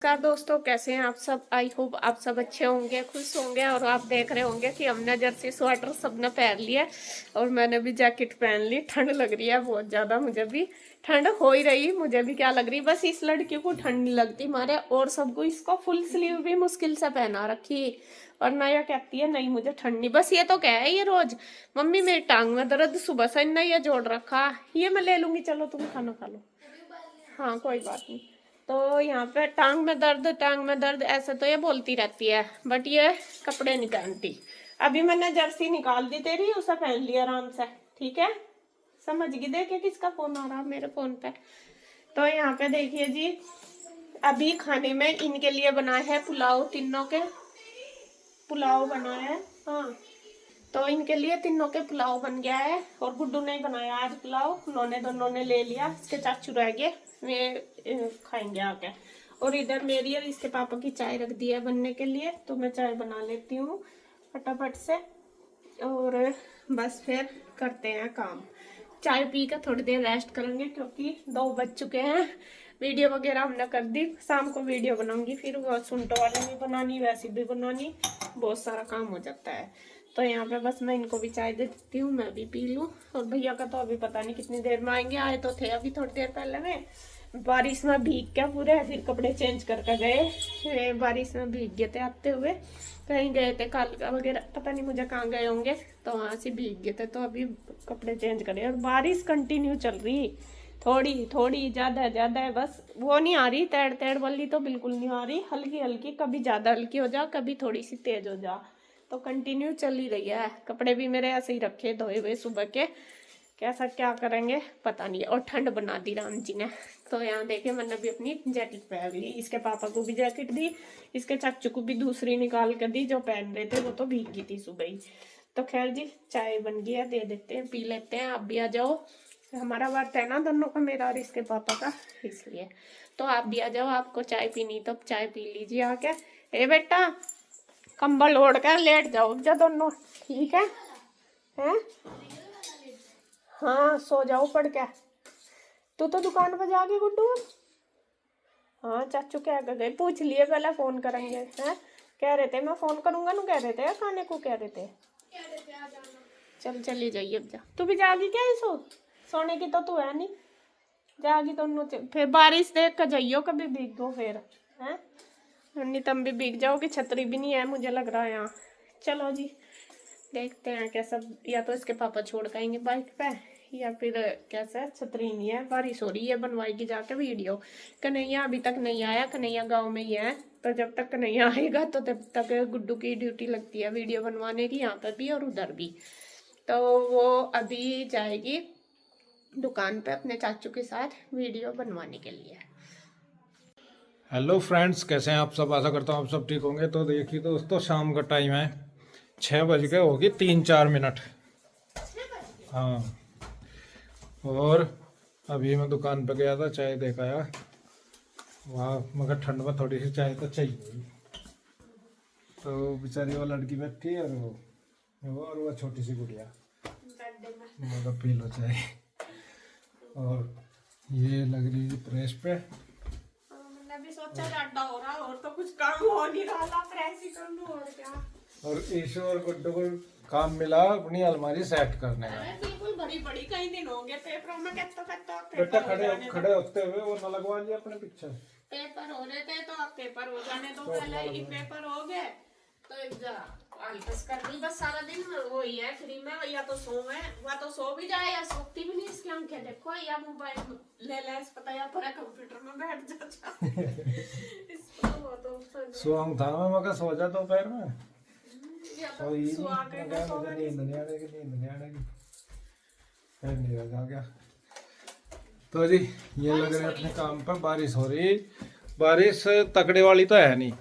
नमस्कार दोस्तों, कैसे हैं आप सब। आई होप आप सब अच्छे होंगे, खुश होंगे। और आप देख रहे होंगे कि हमने जर्सी स्वेटर सबने पहन लिया और मैंने भी जैकेट पहन ली। ठंड लग रही है बहुत ज़्यादा, मुझे भी ठंड हो ही रही, मुझे भी क्या लग रही। बस इस लड़की को ठंड नहीं लगती मारे, और सबको इसको फुल स्लीव भी मुश्किल से पहना रखी। और नया कहती है नहीं मुझे ठंड नहीं। बस ये तो क्या है, ये रोज मम्मी मेरी टांग में दर्द, सुबह से नहीं ये जोड़ रखा, ये मैं ले लूंगी, चलो तुम खाना खा लो। हाँ कोई बात नहीं। तो यहाँ पे टांग में दर्द, टांग में दर्द, ऐसे तो ये बोलती रहती है, बट ये कपड़े नहीं पहनती। अभी मैंने जर्सी निकाल दी तेरी, उसे पहन लिया आराम से, ठीक है। समझ गई। देखे किसका फोन आ रहा मेरे फोन पे। तो यहाँ पे देखिए जी, अभी खाने में इनके लिए बनाए है पुलाव, तीनों के पुलाव बनाया है। हाँ, तो इनके लिए तीनों के पुलाव बन गया है। और गुड्डू ने बनाया आज पुलाव, उन्होंने दोनों ने ले लिया, इसके चाचू रह गए, वे खाएंगे आके। और इधर मेरी और इसके पापा की चाय रख दी है बनने के लिए, तो मैं चाय बना लेती हूँ फटाफट से। और बस फिर करते हैं काम। चाय पी कर थोड़ी देर रेस्ट करेंगे, क्योंकि 2 बज चुके हैं। वीडियो वगैरह हमने कर दी, शाम को वीडियो बनाऊंगी, फिर वो सुंटो वाली भी बनानी, वैसी भी बनानी, बहुत सारा काम हो जाता है। तो यहाँ पे बस मैं इनको भी चाय दे देती हूँ, मैं भी पी लूँ। और भैया का तो अभी पता नहीं कितनी देर में आएंगे, आए तो थे अभी थोड़ी देर पहले में। बारिश में भीग क्या पूरे, फिर कपड़े चेंज करके गए, बारिश में भीग गए थे आते हुए, कहीं गए थे कालका वगैरह, पता नहीं मुझे कहाँ गए होंगे, तो वहाँ से भीग गए थे। तो अभी कपड़े चेंज करे, और बारिश कंटिन्यू चल रही, थोड़ी थोड़ी ज़्यादा ज़्यादा है, बस वो नहीं आ रही, तेड़ तेड़ वाली तो बिल्कुल नहीं आ रही, हल्की हल्की, कभी ज़्यादा हल्की हो जा, कभी थोड़ी सी तेज हो जा, तो कंटिन्यू चल ही रही है। कपड़े भी मेरे ऐसे ही रखे धोए हुए सुबह के, कैसा क्या करेंगे पता नहीं। और ठंड बना दी राम जी ने। तो यहाँ देखे मैंने भी अपनी जैकेट पहन ली, इसके पापा को भी जैकेट दी, इसके चाचू को भी दूसरी निकाल कर दी, जो पहन रहे थे वो तो भीग गई थी सुबह ही। तो खैर जी, चाय बन गई है, दे देते हैं, पी लेते हैं। आप भी आ जाओ, हमारा वर्त है ना दोनों का, मेरा और इसके पापा का, इसलिए। तो आप भी आ जाओ, आपको चाय पीनी तो चाय पी लीजिए आके। ए बेटा, कंबल ओढ़ कर लेट जाओ जा दोनों, ठीक है। हैं? हाँ सो जाओ पड़ के। तू तो दुकान पर जाके गुड्डू। हाँ चाचू क्या कर गए, पूछ लिए पहले, फोन करेंगे हैं, कह रहे थे मैं फोन करूंगा ना, कह रहे थे खाने को कह रहे थे। चल चली जाइए, अब जा। तू भी जागी क्या इसो, सोने की तो तू है नहीं, जागी दोनों। फिर बारिश देख कर जाइयो, कभी भीगो फिर हैं, नहीं तुम भी भीग जाओगे। छतरी भी नहीं है मुझे लग रहा है यहाँ। चलो जी, देखते हैं कैसा, या तो इसके पापा छोड़ के आएंगे बाइक पे, या फिर कैसा, छतरी नहीं है, बारिश हो रही है, बनवाएगी जाके वीडियो। कन्हैया अभी तक नहीं आया, कन्हैया गांव में ही है, तो जब तक कन्हैया आएगा तो तब तक गुड्डू की ड्यूटी लगती है वीडियो बनवाने की, यहाँ पर भी और उधर भी। तो वो अभी जाएगी दुकान पे अपने चाचू के साथ वीडियो बनवाने के लिए। हेलो फ्रेंड्स, कैसे हैं आप सब। आशा करता हूँ आप सब ठीक होंगे। तो देखिए दोस्तों, शाम का टाइम है, 6 बज गए, होगी 3-4 मिनट। हाँ, और अभी मैं दुकान पे गया था, चाय देखा आया वहाँ, मगर ठंड में थोड़ी सी चाय तो चाहिए। तो बेचारी वो लड़की बैठी है, और वो छोटी सी गुड़िया, मगर पी लो चाय। और ये लग रही है प्रेस पे, भी सोचा जाटा हो रहा, और तो कुछ काम हो नहीं रहा, प्रेस ही कर लूं और क्या। और ईशू और गुड्डू को काम मिला अपनी अलमारी सेट करने का। बिल्कुल बड़ी बड़ी, कई दिन हो गए पेपरों में कहता बेटा खड़े होते हुए वो न लगवा लिया अपने पीछे। पेपर हो रहे थे, तो अब पेपर हो जाने दो पहले ही, पेपर हो गए तो आलस कर दी, बस सारा दिन वो ही है फ्री में, या तो सोए, वह तो सो भी जाए या सोती भी नहीं, इसकी आंखें देखो, या मोबाइल ले ले, पता या पूरा कंप्यूटर में बैठ जाता। इसको तो सोंग था मैं सो जा दोपहर में, सोई मुझे नींद नहीं आने की, फिर नहीं जा गया। तो जी ये लग रहे अपने काम पर, बारिश हो रही, बारिश तकड़े वाली तो है नहीं,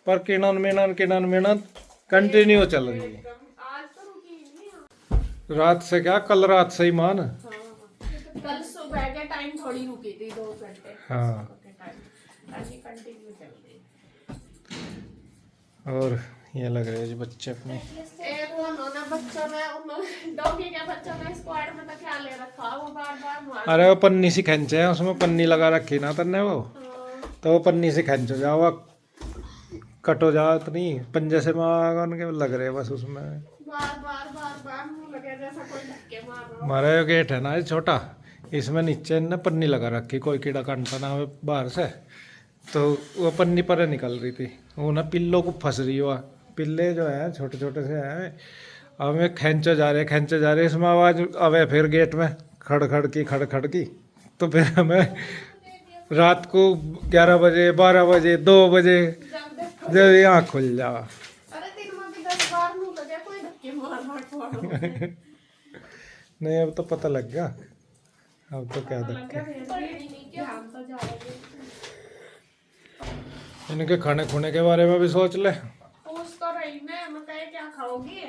पर किणन मिणन कंटिन्यू चल रही है। रात से क्या, कल रात से ही मान। कल सुबह के टाइम थोड़ी रुकी थी, 2 घंटे। हाँ, कंटिन्यू चल रही। और ये लग रहे जी बच्चे अपने, एक उन्होंने बच्चों ने डॉगी के बच्चों ने स्क्वाड में तो क्या ले रखा, वो बार बार अरे वो पन्नी सी खींचे है, उसमें पन्नी लगा रखी ना तन्ने वो, तो वो पन्नी से खींच जाओ, कट हो जाओ, तो नहीं पंजे से मार उनके लग रहे बस उसमें। बार बार बार बार मुंह लगे जैसा कोई धक्के मार रहा हो। हमारा ये गेट है ना ये छोटा, इसमें नीचे ने पन्नी लगा रखी, कोई कीड़ा काटता ना हो बाहर से, तो वो पन्नी पर निकल रही थी, वो ना पिल्लों को फंस रही हुआ, पिल्ले जो है छोटे छोटे से हैं, अब हमें खींचे जा रहे, इसमें आवाज़ अब फिर गेट में खड़ की, तो फिर हमें रात को 11 बजे 12 बजे 2 बजे जब ये आँख खुल जा। अरे दिन में भी 10 बार मुंह लगे कोई धक्के मार रहा नहीं अब तो पता लग गया, अब तो क्या धक्के। इनके खाने खुने के बारे में भी सोच ले। पूछ तो रही मैं कहे क्या खाओगी,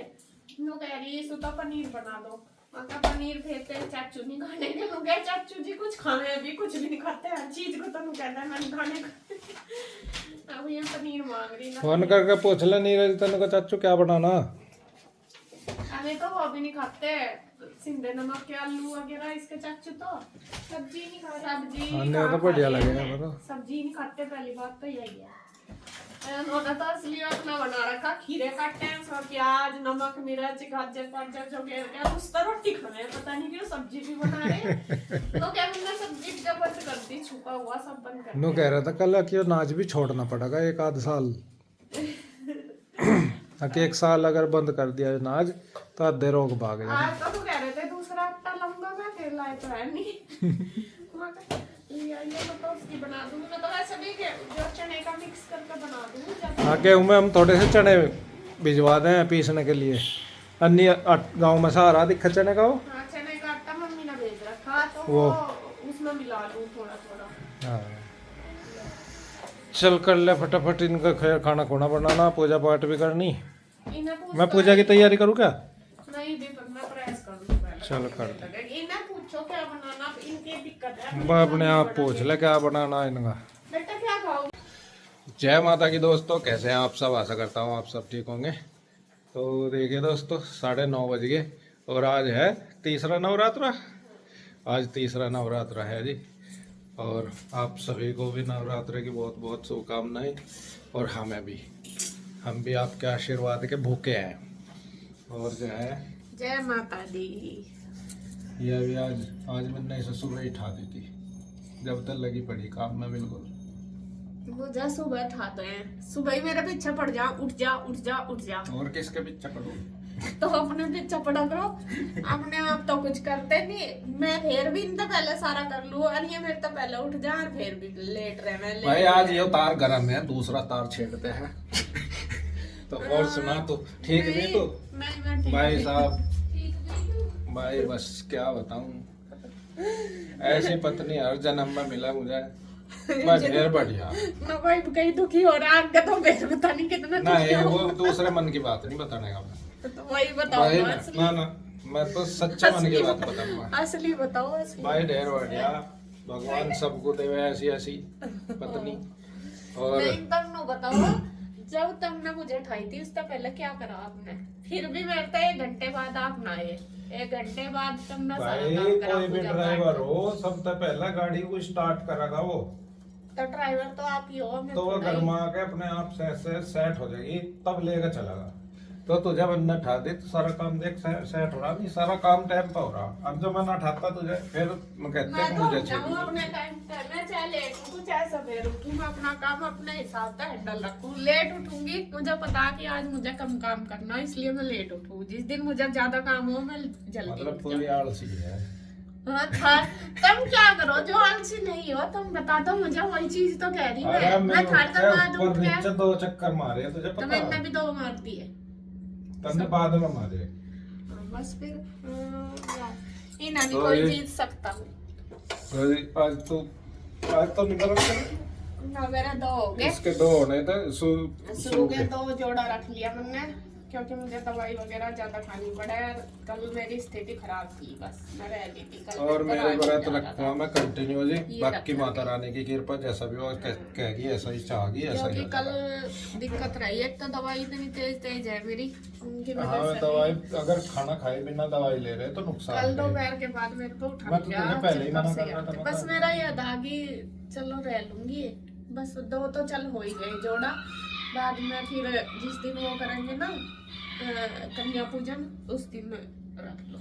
नो कह रही है तो पनीर बना दो, मैं कहा पनीर भेजते चाचू नहीं खाने के, नो कहे चाचू जी कुछ खाने अभी कुछ भी नहीं खाते, हर चीज को तो नु कहता है मैंने खाने का। अब ये पनीर मांग रही ना, फोन करके पूछ ले नीरज तेन को चाचू क्या बनाना, हमें तो वो भी नहीं खाते सिंधे नमक के आलू वगैरह, इसके चाचू तो सब्जी नहीं खा, सब्जी खाने तो बढ़िया लगेगा मतलब। सब्जी नहीं खाते, पहली बात तो यही है। उन्होंने तो असली अपना बना रखा, खीरे काटते हैं सब, प्याज नमक मिर्च गाजर पाजर जो घेर के उस तरह रोटी खाने, पता नहीं क्यों सब्जी भी बना रहे तो क्या हमने सब्जी भी जब बंद कर दी, छुपा हुआ सब बंद कर नो कह रहा था कल कि नाच भी छोड़ना पड़ेगा 1 आध साल ताकि 1 साल अगर बंद कर दिया नाच तो आधे रोग भाग जाए। आज तो कह रहे थे दूसरा आटा लंबा में फिर लाए तो है नहीं ये तो उसकी बना दूंगी मैं, तो वैसे भी जो चने का मिक्स करके बना दूंगी। हाँ गेहूँ में हम थोड़े से चने भिजवा दें पीसने के लिए, अन्य गाँव में सहारा दिखा चने का, वो हाँ चने का आटा मम्मी ने भेज रखा तो वो उसमें मिला लूं थोड़ा थोड़ा। हाँ चल कर ले फटाफट इनका खाना खुना बनाना, पूजा पाठ भी करनी। मैं पूजा की तैयारी करूँ क्या? नहीं दीपक मैं प्रेस कर लूं पहले। चल कर दे, इन्हें पूछो क्या बनाना, इनकी दिक्कत है। मैं अपने आप पूछ ले क्या बनाना इनका। बेटा क्या खाओ? जय माता की दोस्तों, कैसे हैं आप सब? आशा करता हूँ आप सब ठीक होंगे। तो देखिए दोस्तों 9:30 बज गए और आज है तीसरा नवरात्रा, आज तीसरा नवरात्रा है जी, और आप सभी को भी नवरात्रे की बहुत बहुत शुभकामनाएं, और हम भी आपके आशीर्वाद के भूखे हैं। और जो है जय माता दी। ये भी आज मैंने इसे सुबह ही उठा दी थी, जब तक लगी पड़ी काम में बिल्कुल। मुझे सुबह उठाते हैं, सुबह ही मेरे पीछे पड़ जा, उठ जा उठ जा उठ जा। और किसके पीछे पड़ो? तो अपने पीछे पड़ा करो, अपने आप तो कुछ करते नहीं, मैं फिर भी इनसे पहले सारा कर लूं, और ये मेरे तो पहले उठ जा और फिर भी लेट रहे मैं भाई आज ये तार गर्म है, दूसरा तार छेड़ते हैं तो और सुना तो ठीक नहीं तो नहीं भाई साहब, भाई बस क्या बताऊं, ऐसी पत्नी हर जन्म में मिला मुझे, मैं ढेर बढ़िया। मैं भाई कहीं दुखी हो रहा है तो फिर पता नहीं कितना नहीं वो दूसरे मन की बात नहीं बताने का मैं, तो वही बताओ भाई ना, ना मैं तो सच्चे मन की बात बताऊंगा। असली बताओ असली। भाई ढेर बढ़िया, भगवान सबको देवे ऐसी ऐसी पत्नी। और नहीं तब नो बताओ, जब तुमने मुझे उठाई थी उससे पहले क्या करा आपने? फिर भी मेरे तो 1 घंटे बाद आप ना आए, 1 घंटे बाद तुमने सारा भाई काम करा। कोई भी ड्राइवर हो सबसे पहले गाड़ी को स्टार्ट करेगा वो, तो ड्राइवर तो आप ही हो, मैं तो वो घर में आके अपने आप से सेट हो जाएगी, तब लेकर चलेगा। तो तुझे मैंने उठा दी तो सारा काम देख सेट हो रहा, नहीं सारा काम टाइम पे हो रहा। अब जो मैं उठाता तुझे फिर मैं कहते हैं मुझे चाहिए अपने टाइम पे, मैं चाहे लेट उठूं चाहे सवेरे उठूं, मैं अपना काम अपने हिसाब से हैंडल रखूं। लेट उठूंगी, मुझे पता है कि आज मुझे कम काम करना है इसलिए मैं लेट उठूं, जिस दिन मुझे ज्यादा काम हो मैं जल्दी मतलब उठ पूरी आलसी है। हाँ था, तुम क्या करो जो आलसी नहीं हो, तुम बता दो मुझे, वही चीज तो कह रही अरे है। मैं खाने बाद ऊपर उठ नीचे के 2 चक्कर मारे तुझे तो पता मैंने है, भी 2 मारती है तन्ने बाद में मारे। बस फिर इन्हें तो कोई ये- जीत सकता। आज तो निकल ना मेरे 2 हो गए, इसके 2 होने थे शुरू के 2 जोड़ा रख लिया मैंने, क्योंकि मुझे दवाई वगैरह ज्यादा खानी पड़े। कल मेरी स्थिति खराब थी, बस मैं रह गई थी कल। और मेरे व्रत रखूंगा मैं कंटिन्यू जी, ये बाकी रखना। माता रानी की कृपा जैसा भी हो कहेगी ऐसा ही चाहेगी ऐसा ही क्योंकि होगा। कल दिक्कत रही, एक तो दवाई इतनी तेज है मेरी, उनकी हाँ वजह से दवाई अगर खाना खाए बिना दवाई ले रहे तो कल नुकसान है। दोपहर के बाद मेरे को उठा मैं तो तुझे पहले ही मना कर रहा था, बस मेरा ये था कि चलो रह लूंगी, बस 2 तो चल हो ही गए जोड़ा। बाद में फिर जिस दिन वो करेंगे ना कन्या पूजन, उस दिन रख लो।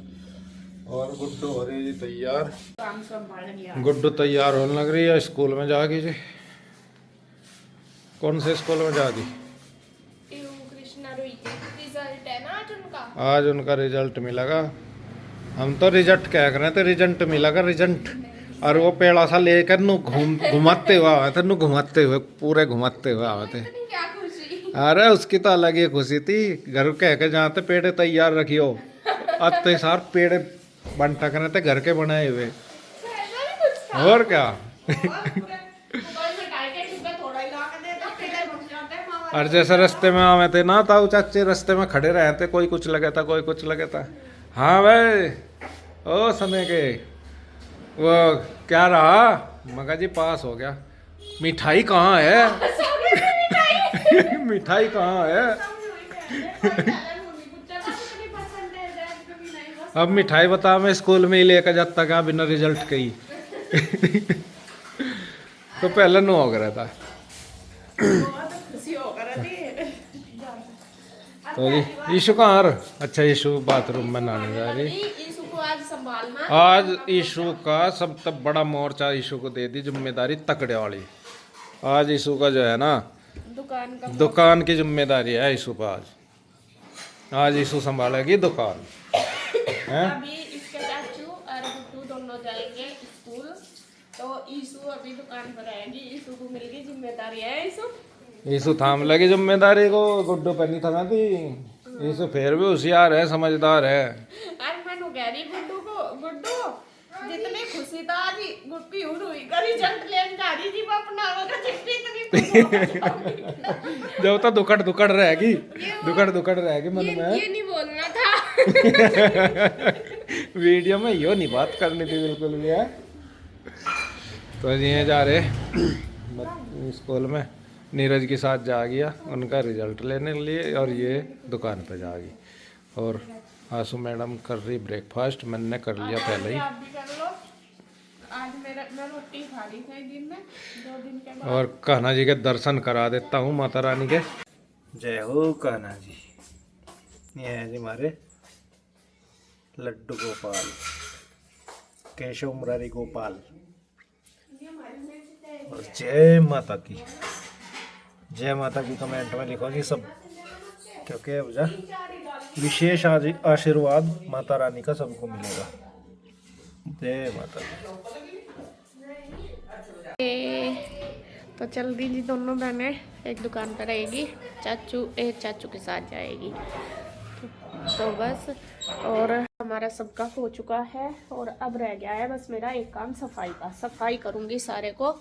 और गुड्डू हो रही है तैयार। काम संभाल गया। गुड्डू तैयार होने लग रही है, स्कूल में जागी जी। कौन से स्कूल में जागी? कृष्णा रोई के रिजल्ट है ना आज उनका। आज उनका रिजल्ट मिलेगा। हम तो रिजल्ट क्या कर रहे थे, रिजल्ट मिलेगा रिजल्ट। और वो पेड़ा सा लेकर नु घुमाते हुए आवे थे, नु घुमाते हुए पूरे घुमाते हुए आवे थे। क्या खुशी। अरे उसकी तो अलग ही खुशी थी। घर कह के जाते पेड़े तैयार रखियो। अत्ते सार पेड़े बंटा करे थे घर के बनाए हुए। और क्या। और जैसे रास्ते में आवे थे ना, ताऊ चाचे रास्ते में खड़े रहे थे, कोई कुछ लगे था कोई कुछ लगे था। हाँ भाई ओ समय के वो क्या रहा? मगा जी पास हो गया। मिठाई कहाँ है? मिठाई कहाँ है? अब मिठाई बता, मैं स्कूल में ही लेकर जाता क्या बिना रिजल्ट के ही। तो पहले नो हो गया था। तो ईशु कहाँ? अच्छा ईशु बाथरूम में नहाने जा रही। आज ईशु का सब तक बड़ा मोर्चा ईशु को दे दी जिम्मेदारी तकड़े वाली। आज ईशु का जो है ना दुकान की जिम्मेदारी है ईशु पर। आज ईशु संभालेगी दुकान है। अभी इसके चाचू और गुड्डू दोनों जाएंगे स्कूल, तो ईशु अभी दुकान पर रहेगी। ईशु को मिल गई जिम्मेदारी है। ईशु थाम लगी जिम्मेदारी को, गुड्डू पर नहीं थमा थी। ईशु फिर भी होशियार है, समझदार है। आज मैंने कह रही गुड्डू को, गुड्डू जितनी खुशी था आज गुड्डी हुई करी रिजल्ट लेने जा रही थी, वो अपना होगा चिट्ठी इतनी जब तक दुकड़ रहेगी, दुकड़ रहेगी मन में। ये नहीं बोलना था। वीडियो में यो नहीं बात करनी थी बिल्कुल भी है। तो ये जा रहे स्कूल में, नीरज के साथ जा गया उनका रिजल्ट लेने के लिए, और ये दुकान पे जा गई। और आंसू मैडम कर रही ब्रेकफास्ट, मैंने कर लिया पहले ही। आप भी कर लो। आज मैं रोटी खा रही थी दिन में 2 दिन के बाद। और कान्हा जी के दर्शन करा देता हूँ माता रानी के। जय हो कान्हा जी। ये है जी हमारे लड्डू गोपाल, केशव मुरारी गोपाल। और जय माता की, जय माता की कमेंट में लिखो जी सब, क्योंकि विशेष आशीर्वाद माता रानी का सबको मिलेगा। जय माता दी। तो चल दी जी दोनों बहनें एक दुकान पर रहेगी, चाचू के साथ जाएगी। तो बस, और हमारा सबका हो चुका है, और अब रह गया है बस मेरा एक काम सफाई का। सफाई करूँगी सारे को,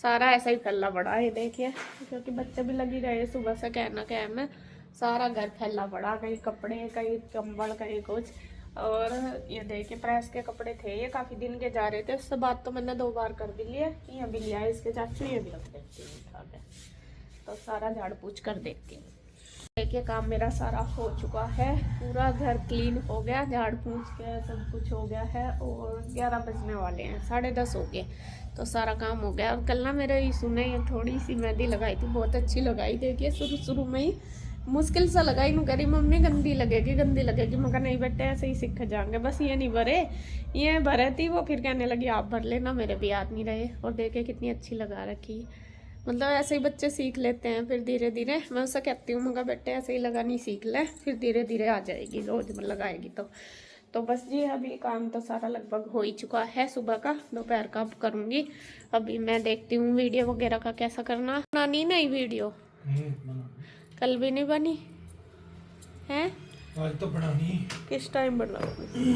सारा ऐसा ही फैला पड़ा है देखिए, क्योंकि बच्चे भी लगी रहे सुबह से कहना क्या में। सारा घर फैला पड़ा, कहीं कपड़े कहीं कंबल कहीं कुछ। और ये देखिए प्रेस के कपड़े थे, ये काफ़ी दिन के जा रहे थे, उससे बात तो मैंने 2 बार कर भी लिया। ये भी लिया है इसके चाचू, ये भी रख देती हूँ उठा के। तो सारा झाड़ पूछ कर देती हूँ। देखिए काम मेरा सारा हो चुका है, पूरा घर क्लीन हो गया, झाड़ पूछ के सब कुछ हो गया है। और 11 बजने वाले हैं, 10:30 हो गए, तो सारा काम हो गया। और कल ना मेरे ईशु ने ये थोड़ी सी मेहंदी लगाई थी, बहुत अच्छी लगाई। देखिए शुरू में ही मुश्किल सा लगाई, नू कह रही मम्मी गंदी लगेगी। मगर नहीं बेटे ऐसे ही सीख जाएंगे, बस ये नहीं भरे, ये भरे थी वो, फिर कहने लगी आप भर लेना, मेरे भी याद नहीं रहे। और देखिए कितनी अच्छी लगा रखी, मतलब ऐसे ही बच्चे सीख लेते हैं फिर धीरे धीरे। मैं उससे कहती हूँ मगर बेटे ऐसे ही लगानी सीख ले, फिर धीरे धीरे आ जाएगी, रोज लगाएगी तो बस जी अभी काम तो सारा लगभग हो ही चुका है। सुबह का, दोपहर का अब करूँगी। अभी मैं देखती हूँ वीडियो वगैरह का कैसा करना। बनानी नहीं वीडियो, कल भी नहीं बनी है, आज तो बनानी। किस टाइम बनाऊंगी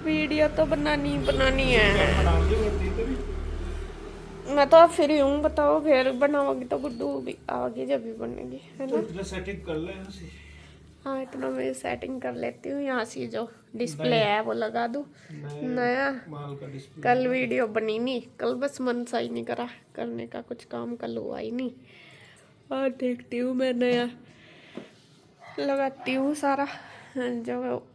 वीडियो? तो बनानी है। मैं तो अब फ्री हूँ, बताओ फिर बनाओगी तो गुड्डू भी आगे जब भी बनेगी, है ना? तो सेटिंग कर ले। हाँ इतना मैं सेटिंग कर लेती हूँ। यहाँ से जो डिस्प्ले है वो लगा दूँ नया। कल वीडियो बनी नहीं, कल बस मन सा ही नहीं करा करने का, कुछ काम कल हुआ ही नहीं। और देखती हूँ मैं नया लगाती हूँ, सारा जो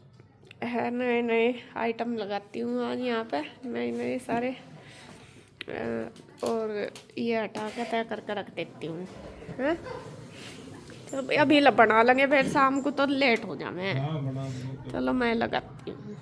है नए आइटम लगाती हूँ आज यहाँ पे, नए सारे और ये हटा के तय करके रख देती हूँ हैं। तो अभी बना लेंगे, फिर शाम को तो लेट हो जाए। हाँ बना दूंगा। चलो मैं लगाती हूँ।